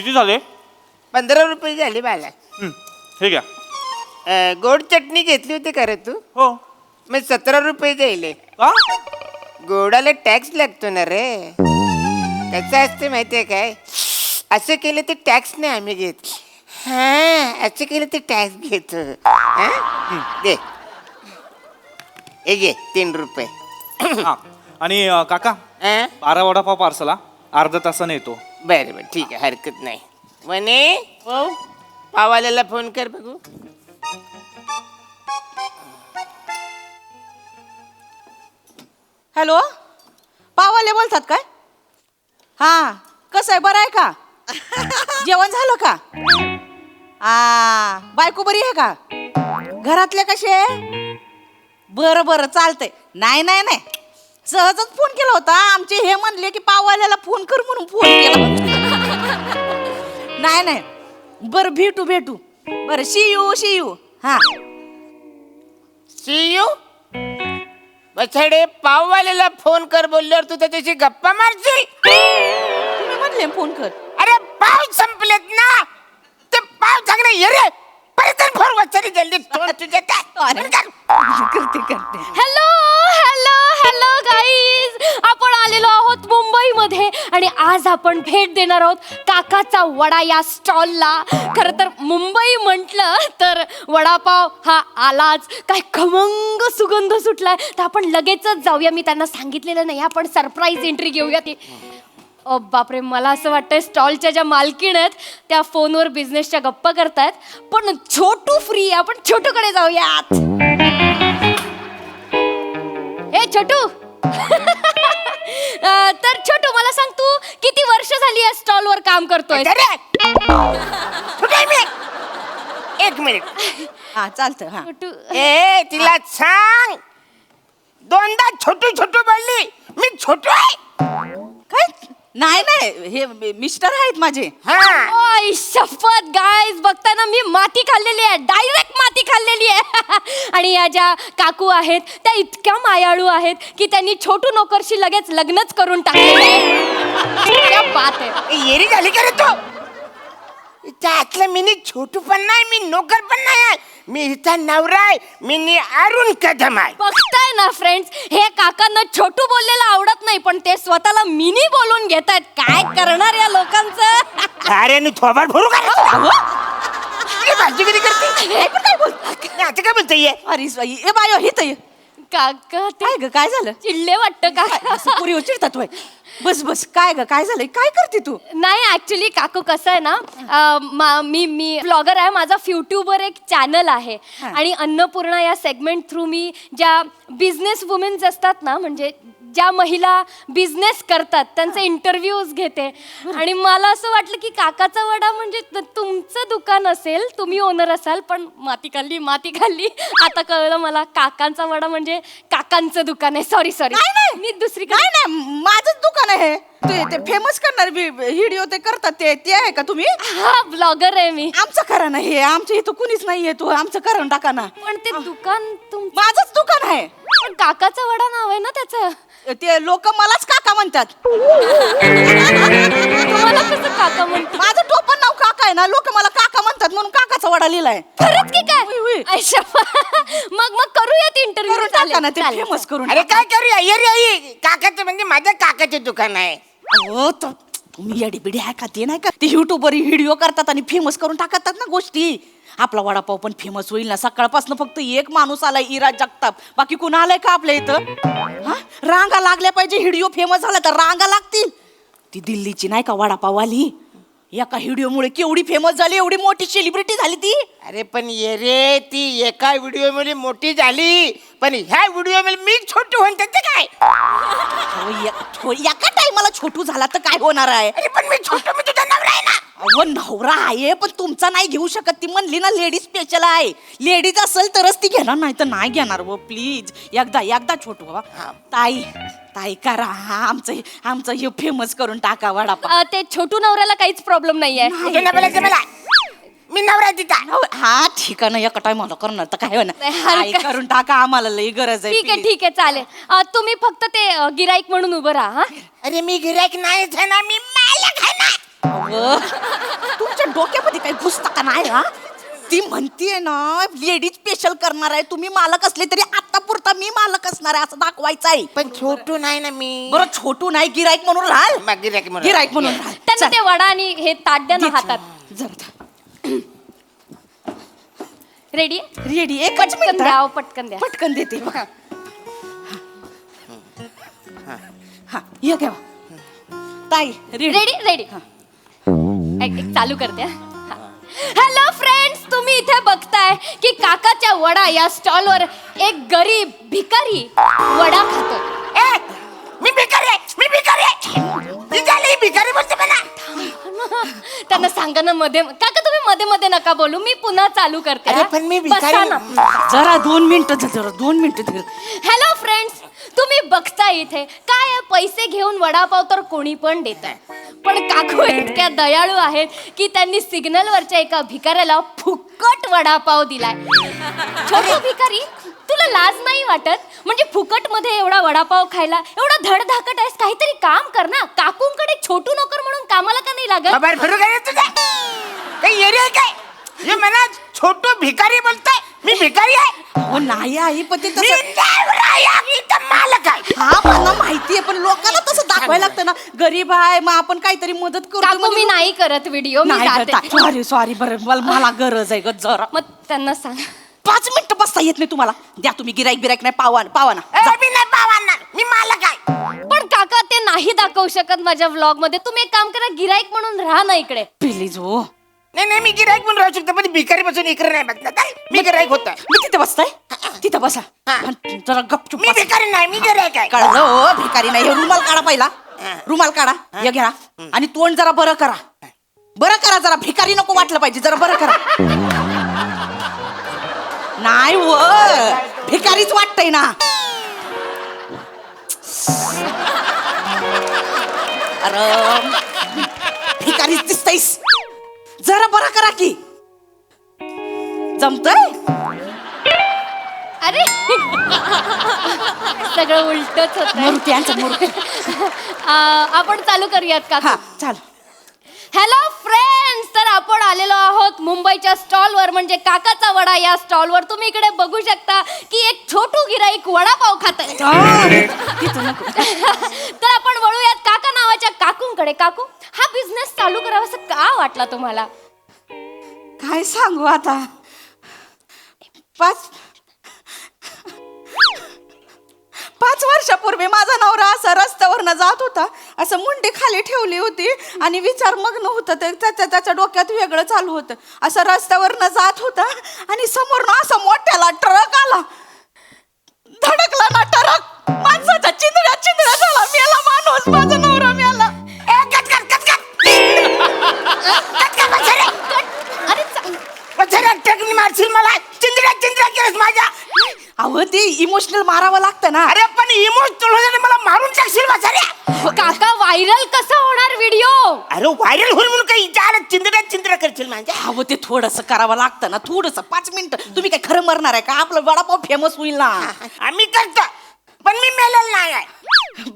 किती झाले? 15 रुपये झाले बाला. ठीक आहे. गोड चटणी घेतली होती का रे तू? हो. मग 17 रुपये जाईल. का? गोडाला टॅक्स लागतो ना रे. कसं असते माहितीये काय? असं केलं तर टॅक्स नाही आम्ही घेत. हा, असं केलं तर टॅक्स घेतो. दे हे घे 3 रुपये. हा. आणि काका 12 वडापाव पार्सला अर्धा तासाने येतो. बरं बरं ठीक आहे, हरकत नाही. म्हणे हो, पावाल्याला फोन कर बघू. हॅलो, पावाले बोलतात काय? हा, कसं आहे, बरं आहे का? जेवण झालं का? बायको बरी आहे का? घरातले कसे? बरं बरं चालतंय. नाही नाही नाही, सहजच फोन केला होता. आमचे हे म्हणले की पाववाल्याला फोन कर म्हणून फोन केला होता. नाही नाही, बरं भेटू भेटू. बरं सी यू. हा, सी यू. बछडे, पाववाल्याला फोन कर बोलल्यावर तू त्याच्याशी गप्पा मारशील? तुम्ही म्हणले फोन कर. अरे पाव संपलेत ना, ते पाव चांगले ये रे. परत फोन वचरी जल्दी तोंड तुझे करते. हॅलो हॅलो हॅलो गाईज, आपण आलेलो आहोत मुंबईमध्ये आणि आज आपण भेट देणार आहोत काकाचा वडा या स्टॉलला. खरं तर मुंबई म्हटलं तर वडापाव हा आलाच. काय खमंग सुगंध सुटलाय, तर आपण लगेचच जाऊया. मी त्यांना सांगितलेलं नाही, आपण सरप्राईज एंट्री घेऊया. ती बापरे, मला असं वाटतंय स्टॉलच्या ज्या मालकीण आहेत त्या फोनवर बिझनेसच्या गप्पा करतायत. पण छोटू फ्री, आपण छोटूकडे जाऊयात. ए छोटू. तर छोटू, मला सांग, तू किती वर्ष झाली या स्टॉलवर काम करतोय? एक मिनिट. हा चालतं. हा, छोटू, ए तिला सांग, दोनदा छोटू छोटू बोलली. मी छोटू आहे काय? नाही नाही, हे मिस्टर आहेत माझे. ओय शपथ गाईज, बघताना मी माती खाल्लेली आहे, डायरेक्ट माती खाल्लेली आहे. आणि या ज्या काकू आहेत त्या इतक्या मायाळू आहेत की त्यांनी छोटू नोकरशी लगेच लग्नच करून टाकलेलं आहे. क्या बात आहे. येरी झाली का रे तू? त्यातलं मी छोटू पण नाही, मी नोकर पण नाही आहे. मी हिचा नवरा आहे. मी अरुण कदम आहे. बघताय ना फ्रेंड्स, हे काकांना छोटू बोललेलं आवडत नाही, पण ते स्वतःला मिनी बोलून घेतायत. काय करणार या लोकांचं? अरे नी थोबाड भरू का? भाजी कधी करते? आता काय बोलते? अरे बाई, ए बायो हे तर काका काय ग, काय झालं? चिडले वाटतं का? पुरी चिडतात वय. बस बस, काय ग, काय झालंय? काय करते तू? नाही ऍक्च्युली काकू कसं आहे ना, मी ब्लॉगर आहे. माझा यूट्यूबवर एक चॅनल आहे आणि अन्नपूर्णा या सेगमेंट थ्रू मी ज्या बिझनेस वुमेन्स असतात ना, म्हणजे ज्या महिला बिझनेस करतात त्यांचे इंटरव्ह्यूज घेते. आणि मला असं वाटलं की काकाचा वडा म्हणजे तुमचं दुकान असेल, तुम्ही ओनर असाल, पण माती खाल्ली. आता कळलं मला, काकांचा वडा म्हणजे काकांचं दुकान आहे. सॉरी नाही. मी दुसरी नाही, माझंच दुकान आहे. ते फेमस करणार व्हिडिओ ते करतात, ते आहे का तुम्ही? हा, ब्लॉगर आहे मी. आमचं करा ना हे, आमच्या इथं कुणीच नाहीये, तू आमचं करून टाका ना. पण ते दुकान माझंच दुकान आहे. पण काकाचा वडा नाव आहे ना त्याचं. ते लोक मलाच काका म्हणतात. तुम्हाला कसं काका म्हणतो? माझं टोपण नाव काका आहे ना, लोक मला काका म्हणतात म्हणून काकाचा वडा लिहिलाय. खरंच की काय? होय. अच्छा. मग करूयात इंटरव्ह्यू. करून टाका ना, ते फेमस करून. अरे काय करूया? ये रे आई, काकाचं म्हणजे माझ्या काकाचे दुकान आहे. हो, तुम्ही येडी बिडी आहे का? ते नाही का, ते युट्यूबवर व्हिडिओ करतात आणि फेमस करून टाकतात ना गोष्टी. आपला वडापाव पण फेमस होईल ना. सकाळपासून फक्त एक माणूस आलाय, इराज जगताप. बाकी कोण आलाय का आपल्या इथं? हा, रांगा लागल्या पाहिजे. व्हिडिओ फेमस झाला तर रांगा लागतील. ती दिल्लीची नाही का वडापाववाली, एका व्हिडिओमुळे केवढी फेमस झाली, एवढी मोठी सेलिब्रिटी झाली ती. अरे पण ये रे, ती एका व्हिडिओ मध्ये मोठी झाली, पण ह्या व्हिडिओ मध्ये मी छोटू म्हणते ते काय? एका टाइमाला छोटू झाला तर काय होणार आहे? अरे पण मी छोटू, मी तुझा नवरा आहे ना. अहो नवरा आहे, पण तुमचा नाही घेऊ शकत. ती म्हणली ना लेडीज स्पेशल आहे. लेडीज असेल तरच ती घेणार, नाही तर नाही घेणार. व प्लीज एकदा छोटू बाबा. ताई करा, आमचं हे फेमस करून टाका वडापाव. ते छोटू नवऱ्याला काहीच प्रॉब्लेम नाहीये. मला मी नवरा तिचा. हा ठीक आहे ना, एका टाइमाला करणार तर काय होणार? करून टाका, आम्हाला लई गरज आहे. ठीक आहे चालेल. तुम्ही फक्त ते गिराईक म्हणून उभं राहा. अरे मी गिरायक नाहीच आहे ना, मी मालक आहे ना. अहो, तुमच्या डोक्यामध्ये काही घुसता का नाही हा? ती म्हणतीये ना लेडीज स्पेशल करणार आहे, तुम्ही मालक असले तरी आता पुरता मी मालक असणार आहे असं दाखवायचं आहे. पण छोटू नाही ना मी. बरं छोटू नाही, गिराईक म्हणून राहाल. गिराईक म्हणून राहाल. त्यांना ते वडा आणि हे ताट द्या ना हातात. रेडी रेडी एकच पटकन मिनिट द्या हा. पटकन द्या. पटकन देते बघा. हा ये घ्या ताई रेडी. रेडी रेडी एक चालू करते. हॅलो फ्रेंड्स, तुम्ही इथे बघताय की काकाच्या वडा या स्टॉलवर एक गरीब भिकारी वडा खातोय. मी भिकारी आहे, मी भिकारी आहे. ती झाली भिकारी बोलते मला. त्यांना सांगा ना मध्ये काका तुम्ही मध्ये मध्ये नका बोलू, मी पुन्हा चालू करते. अरे पण मी भिकारी बसा ना. जरा 2 मिनिटं जरा 2 मिनिटं. हॅलो फ्रेंड्स, तुम्ही बघताय इथे काय आहे, पैसे घेऊन वडापाव तर कोणी पण देत आहे, पण काकू इतक्या दयाळू आहेत की त्यांनी सिग्नलवरच्या एका भिकाऱ्याला फुकट वडापाव दिलाय. छोटू भिकारी, तुला लाज नाही वाटत? म्हणजे फुकट मध्ये एवढा वडापाव खायला एवढा धडधाकट आहेस, काहीतरी काम कर ना. काकूंकडे छोटू नोकर म्हणून कामाला का नाही लागत? बाबा फिरू काय तुझा काही एरिया काय? हे म्हणा छोटू भिकारी बोलतोय, मी भिकारी आहे. हो नाही आई पण ते मी तसं देवरा आहे, मी तर मालक आहे. हा मला माहितीये पण लोकांना तसं दाखवायला लागतं ना. गरीब आहे मग आपण काहीतरी मदत करतो. काकू मी नाही करत व्हिडिओ, मी जाते. सॉरी सॉरी बरं मला गरज आहे ग जरा. मग त्यांना सांग 5 मिनिटं बसता येत नाही तुम्हाला? द्या तुम्ही गिराईक बिराईक नाही पावा ना. मी नाही पावणार, मी मालक आहे. पण काका ते नाही दाखवू शकत माझ्या व्लॉग मध्ये. तुम्ही एक काम करा, गिराईक म्हणून राहा ना इकडे प्लीज हो. नाही मी गिराईक म्हणून राहू शकतो, पण भिकारी बसून इकडे नाही बसणार. मी गिराईक होतो. मी तिथे बसताय तिथं बसा. आणि जरा गपचूप मी भिकारी नाही, मी गिराईक आहे. कळलं हो भिकारी नाही. हे रुमाल काढा पहिला. रुमाल काढा हे घ्या आणि तोंड जरा बरं करा जरा. भिकारी नको वाटलं पाहिजे, जरा बरं करा. नाही व भिकारीच वाटतंय ना. अरे भिकारीच दिसतयस, जरा बरं करा की. जमतंय? अरे सगळं उलटच होत. मूर्ती आपण चालू करूयात का? हा चाल. हॅलो फ्रेंड्स, तर आपण आलेलो आहोत मुंबईच्या स्टॉलवर, म्हणजे काकाचा वडा या स्टॉलवर. तुम्ही इकडे बघू शकता की एक छोटू गिराईक वडापाव खात आहे. तर आपण वळूयात काका नावाच्या काकूंकडे. काकू, हा बिझनेस चालू करावासा का वाटला तुम्हाला? काय सांगू आता. 5 वर्षापूर्वी माझा नवरा असा रस्त्यावरनं जात होता, असं मुंडी खाली ठेवली होती आणि विचार मग्न होतं. ते त्याच्या डोक्यात वेगळं चालू होतं. असं रस्त्यावरनं जात होता आणि समोरनं असा मोठ्याला ट्रक आला. धडकला ना ट्रक, माणसाच्या चिंदड्या झाला. मेला माणूस, माझा नवरा मेला. अरे मारशील मला, चिंद्र्या केस माझ्या. अहो ते इमोशनल मारावं लागतं ना. अरे पण इमोशनल मला मारून टाकशील माझ्या. काका व्हायरल कसा होणार व्हिडिओ? अरे व्हायरल होईल म्हणून काही चिंद्र्या करशील माझ्या. अहो ते थोडंसं करावं लागतं ना, थोडंसं. 5 मिनिटं. तुम्ही काय खरं मरणार आहे का? आपलं वडापाव फेमस होईल ना. आम्ही करतो, पण मी मेलेलं नाही आहे.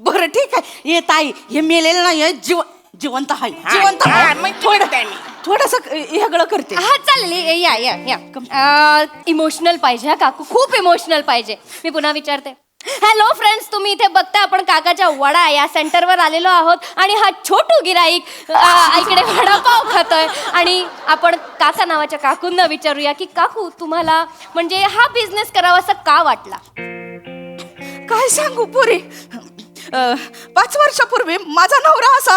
बरं ठीक आहे. ये ताई, हे मेलेलं नाही, जिवंत आहे. जिवंत हा, आहे. मग जिवंत आहे मी. थोडंसं हेगळं करते. हा चालेल, या इमोशनल पाहिजे. हा काकू खूप इमोशनल पाहिजे. मी पुन्हा विचारते. हॅलो फ्रेंड्स, तुम्ही इथे बघताय आपण काकाच्या वडा या सेंटरवर आलेलो आहोत आणि हा छोटू गिराईक इकडे वडापाव खातोय. आणि आपण काका नावाच्या काकूंना विचारूया की काकू, तुम्हाला म्हणजे हा बिझनेस करावासा का वाटला? काय सांगू पुरी. 5 वर्षापूर्वी माझा नवरा असा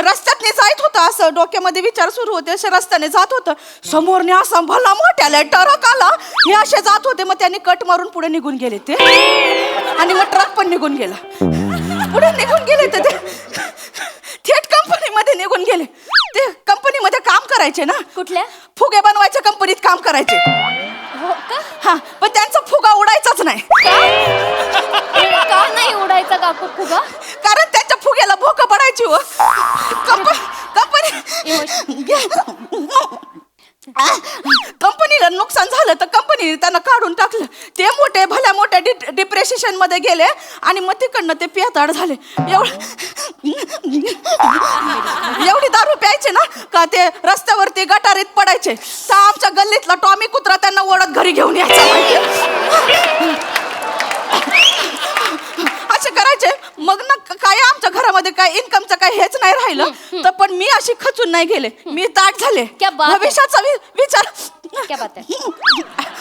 रस्त्यातने जात होता. असं डोक्यामध्ये विचार सुरू होते. असे रस्त्याने जात होतं. समोरने असा भला मोठ्याला ट्रक आला. हे असे जात होते, मग त्यांनी कट मारून पुढे निघून गेले ते. आणि मग ट्रक पण निघून गेला. पुढे निघून गेले तर ते थेट कंपनीमध्ये निघून गेले. ते कंपनीमध्ये काम करायचे ना. कुठल्या? फुगे बनवायच्या कंपनीत काम करायचे. हो का? हा, पण त्यांचा फुगा उडायचाच नाही. का नाही उडायचा काकू फुगा? कारण त्यांच्या फुग्याला भोकं पडायची हो. कंपनी कंपनीला नुकसान झालं तर कंपनीने त्यांना काढून टाकलं. ते मोठे भल्या मोठ्या डिप्रेशन मध्ये गेले आणि मग तिकडनं ते पियाताड झाले. एवढी दारू प्यायचे ना का ते रस्त्यावरती गटारीत पडायचे. तर आमच्या गल्लीतला टॉमी कुत्रा त्यांना ओढत घरी घेऊन यायचा. असे करायचे. मग ना काय आमच्या घरामध्ये काय इन्कमचं काय हेच नाही राहिलं. तर पण मी अशी खचून नाही गेले. मी ताट झाले. क्या बात है. भविष्याचा विचार क्या बात है.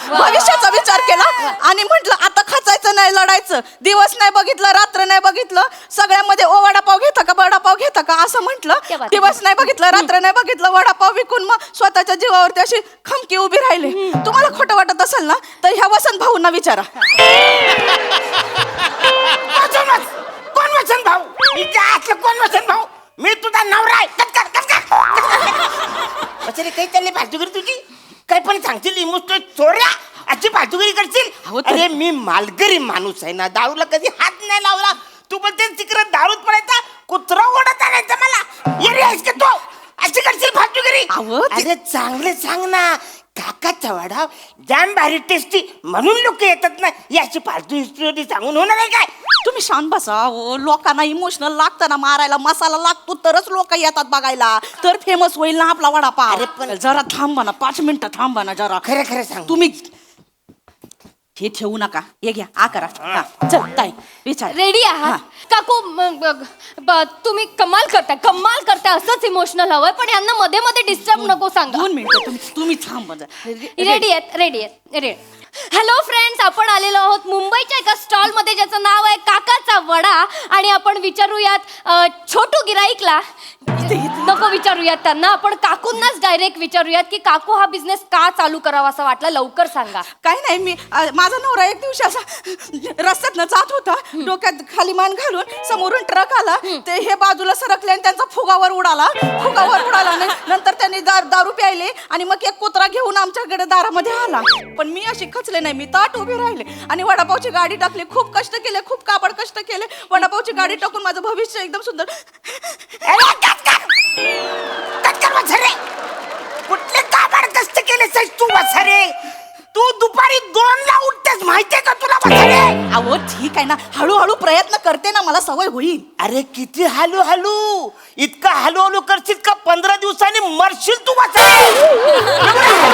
भविष्याचा विचार केला आणि म्हटलं आता खचायचं नाही, लढायचं. दिवस नाही बघितलं, रात्र नाही बघितलं. सगळ्यामध्ये ओ वडापाव घेता का वडापाव घेता का असं क्या म्हटलं. बात आहे. दिवस नाही बघितलं, रात्र नाही बघितलं. वडापाव विकून मग स्वतःच्या जीवावरती अशी खमकी उभी राहिले. तुम्हाला खोटं वाटत असेल ना तर ह्या वसंत भाऊंना विचारा. कोण वचन भाऊ? कोण वचन भाऊ? मी तुझा नवरा आहे. अरे काही चालले फालतूगिरी तुझी? काय पण सांगशील इमोशनल चोऱ्या अशी फालतूगिरी करशील? अहो, तर- अरे मी मालगरी माणूस आहे ना, दारूला कधी हात नाही लावला. तू पण ते तिकडे दारूत पडायचा, कुत्रा ओढत आणायचा मला. येरी आहेस का तू? अशी करशील फालतूगिरी? अहो, ते- अरे चांगले सांग ना. काकाचा वडा जाम भारी टेस्टी म्हणून लोक येतात ना. ही अशी फालतू हिस्ट्री सांगून होणार आहे काय? तुम्ही शांत बसा. हो, लोकांना इमोशनल लागतं ना, मारायला मसाला लागतो तरच लोक येतात बघायला. तर फेमस होईल ना आपला वडापाव. अरे पण- जरा थांबा ना, 5 मिनिटं थांबा ना जरा. खरं खरं सांग. तुम्ही हे ठेवू नका. हे घ्या आ करा. हा, चल ताई विचार. रेडी आहात काकू? तुम्ही कमाल करताय असंच इमोशनल हवंय, पण यांना मध्ये मध्ये डिस्टर्ब नको सांगा. 2 मिनिटं तुम्ही थांबा जरा. रेडी आहेत. हॅलो फ्रेंड्स, आपण आलेलो आहोत मुंबईच्या एका स्टॉल मध्ये ज्याचं नाव आहे काकाचा वडा. आणि आपण विचारूयात छोटू गिराईकला. नको विचारूयात त्यांना, आपण काकूंनाच डायरेक्ट विचारूयात की काकू हा बिझनेस का चालू करावा असं वाटलं. लवकर सांगा. काही नाही, मी माझा नवरा एक दिवशी असा रस्त्यातनं जात होता, डोक्यात खाली मान घालून. समोरून ट्रक आला, ते हे बाजूला सरकले आणि त्यांचा फुगावर उडाला. आणि नंतर त्यांनी दारू प्यायले आणि मग एक कुत्रा घेऊन आमच्याकडे दारामध्ये आला. पण मी अशी खचले नाही, मी ताट उभे राहिले आणि वडापावची गाडी टाकली. खूप कष्ट केले, खूप काबड कष्ट केले. वडापावची गाडी टाकून माझं भविष्य एकदम सुंदर. कुठले काबाड कष्ट केले तू वसारे? तू दुपारी 2ला उठतेस माहितीये का तुला वसारे? अहो ठीक आहे ना, हळूहळू प्रयत्न करते ना, मला सवय होईल. अरे किती हलू हलू, इतका हलू हलू करशील का 15 दिवसांनी मरशील तू वसारे.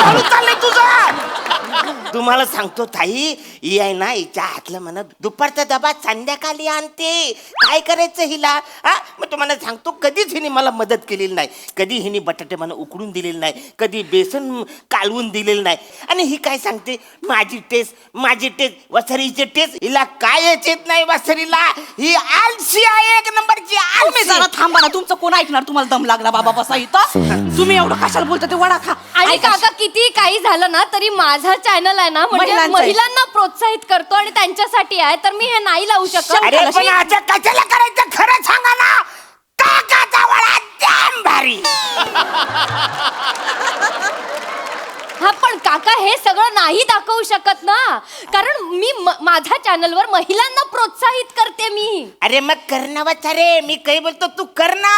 हळू चाललंय तुझं. तुम्हाला सांगतो ताई, ही आहे ना, हिच्या हातलं म्हणत दुपारचा डबा संध्याकाळी आणते. काय करायचं हिला? मग तुम्हाला सांगतो, कधीच हिने मला मदत केलेली नाही. कधी हिने बटाटे मला उकडून दिलेले नाही, कधी बेसन कालवून दिलेलं नाही. आणि ही काय सांगते, माझी टेस्ट वसरीची टेस्ट. हिला काय येत नाही वसरीला. ही आलसी आहे, 1 नंबरची तुम्ही आलसी. जरा थांबा ना, तुमचं कोण ऐकणार? तुम्हाला दम लागला बाबा बसा इथं. तुम्ही एवढं कशाला बोलता? ते वडा खा. आणि काका किती काही झालं ना तरी माझा चॅनल आहे ना, म्हणजे महिलांचं आहे. महिलांना प्रोत्साहित करतो आणि त्यांच्यासाठी आहे, तर मी हे नाही लावू शकत. अरे पण आता कशाला करायचं खरं सांगा ना. काकाचा वडा जाम भारी. हा पण काका हे सगळं नाही दाखवू शकत ना, कारण मी माझ्या चॅनलवर महिलांना प्रोत्साहित करते मी. अरे मग करणावाच रे. मी काही बोलतो तू कर ना.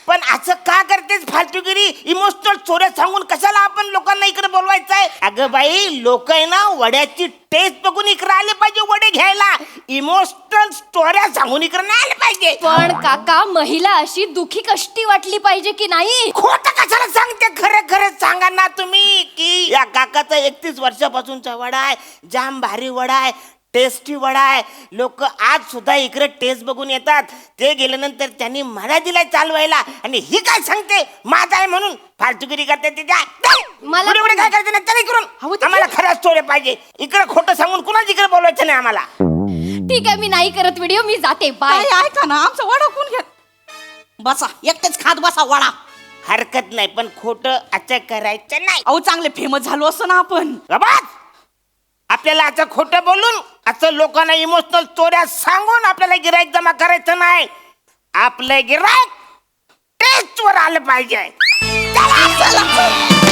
पण असं का करतेस फालतूगिरी? इमोशनल चोऱ्या सांगून कशाला आपण लोकांना इकडे बोलवायचंय? अगं बाई, लोक आहे ना वड्याची टेस्ट बघून इकडे आले पाहिजे वडे घ्यायला. इमोशनल स्टोऱ्या सांगून इकडे नाही आले पाहिजे. पण काका, महिला अशी दुखी कष्टी वाटली पाहिजे की नाही? खोटं कशाला सांगते? खरं खरं सांगा ना तुम्ही की या काकाचा 31 वर्षापासूनचा वडा आहे, जाम भारी वडा आहे, टेस्टी वडा आहे. लोक आज सुद्धा इकडे टेस्ट बघून येतात. ते गेल्यानंतर त्यांनी मला दिलाय चालवायला आणि ही काय सांगते माझा आहे म्हणून फालतूगिरी करते. मला काय करायचं नाही तरी करून आम्हाला खरं स्टोरी पाहिजे. इकडे खोटं सांगून कुणाच इकडे बोलवायचं नाही आम्हाला. ठीक आहे, मी नाही करत व्हिडिओ, मी जाते. बाय. काय ऐका ना, आमचा वडा कोण घ्या? बसा एकटेच खात बसा वडा. हरकत नाही, पण खोटं असं करायचं नाही. अहो चांगले फेमस झालो असं ना आपण. बाबा, आपल्याला असं खोटं बोलून, असं लोकांना इमोशनल स्टोऱ्या सांगून आपल्याला गिराईक जमा करायचं नाही. आपलं गिराईक टेस्ट वर आलं पाहिजे. चला, चला.